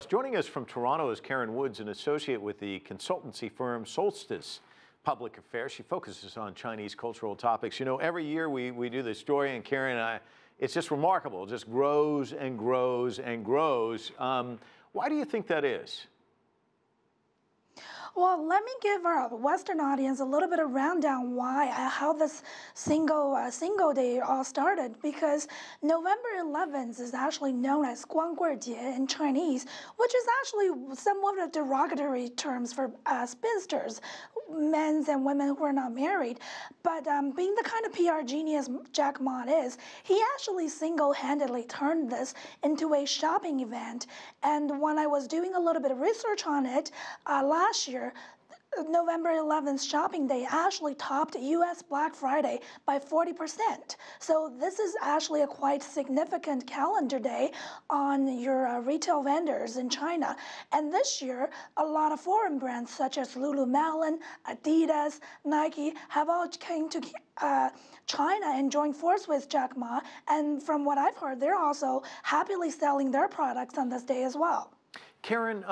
Joining us from Toronto is Karen Woods, an associate with the consultancy firm Solstice Public Affairs. She focuses on Chinese cultural topics. You know, every year we do this story, and Karen and I, it's just remarkable. It just grows and grows and grows. Why do you think that is? Well, let me give our Western audience a little bit of rundown how this single day all started. Because November 11th is actually known as 光棍节 in Chinese, which is actually somewhat of derogatory terms for spinsters, men and women who are not married. But being the kind of PR genius Jack Ma is, he actually single-handedly turned this into a shopping event. And when I was doing a little bit of research on it last year, November 11th shopping day actually topped US Black Friday by 40%. So this is actually a quite significant calendar day on your retail vendors in China. And this year, a lot of foreign brands such as Lululemon, Adidas, Nike have all came to China and joined force with Jack Ma. And from what I've heard, they're also happily selling their products on this day as well. Karen,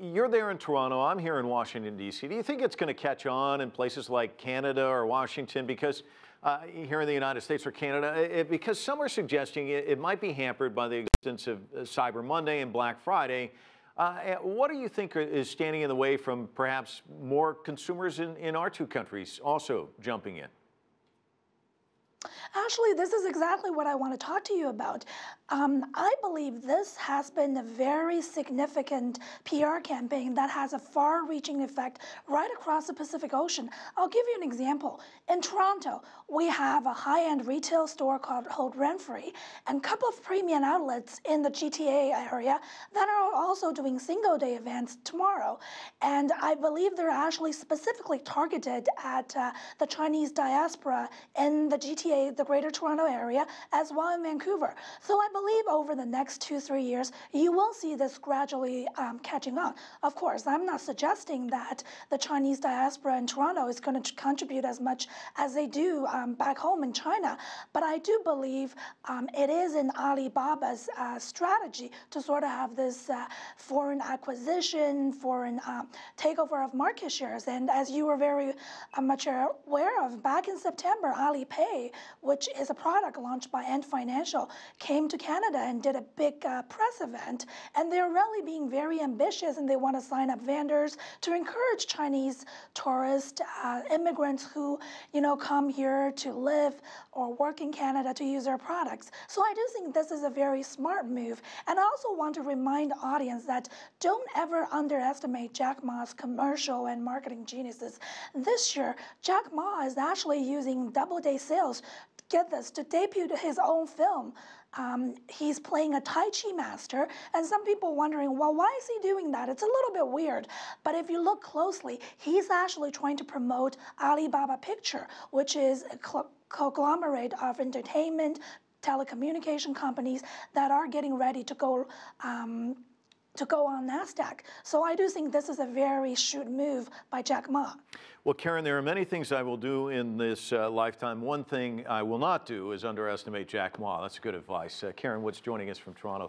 you're there in Toronto. I'm here in Washington, D.C. Do you think it's going to catch on in places like Canada or Washington? Because here in the United States or Canada, because some are suggesting it might be hampered by the existence of Cyber Monday and Black Friday. What do you think is standing in the way from perhaps more consumers in our two countries also jumping in? Actually, this is exactly what I want to talk to you about. I believe this has been a very significant PR campaign that has a far-reaching effect right across the Pacific Ocean. I'll give you an example. In Toronto, we have a high-end retail store called Renfree and a couple of premium outlets in the GTA area that are also doing single-day events tomorrow. And I believe they're actually specifically targeted at the Chinese diaspora in the GTA, the Greater Toronto Area, as well in Vancouver. So I believe over the next 2-3 years, you will see this gradually catching on. Of course, I'm not suggesting that the Chinese diaspora in Toronto is going to contribute as much as they do back home in China, but I do believe it is in Alibaba's strategy to sort of have this foreign acquisition, foreign takeover of market shares. And as you were very much aware of, back in September, Alipay, which is a product launched by Ant Financial, came to Canada and did a big press event. And they're really being very ambitious, and they want to sign up vendors to encourage Chinese tourists, immigrants who, come here to live or work in Canada to use their products. So I do think this is a very smart move. And I also want to remind the audience that don't ever underestimate Jack Ma's commercial and marketing geniuses. This year, Jack Ma is actually using double-day sales, get this, to debut his own film. He's playing a Tai Chi master, and some people wondering, well, why is he doing that? It's a little bit weird. But if you look closely, he's actually trying to promote Alibaba Picture, which is a conglomerate of entertainment, telecommunication companies that are getting ready to go on NASDAQ. So I do think this is a very shrewd move by Jack Ma. Well, Karen, there are many things I will do in this lifetime. One thing I will not do is underestimate Jack Ma. That's good advice. Karen Woods joining us from Toronto.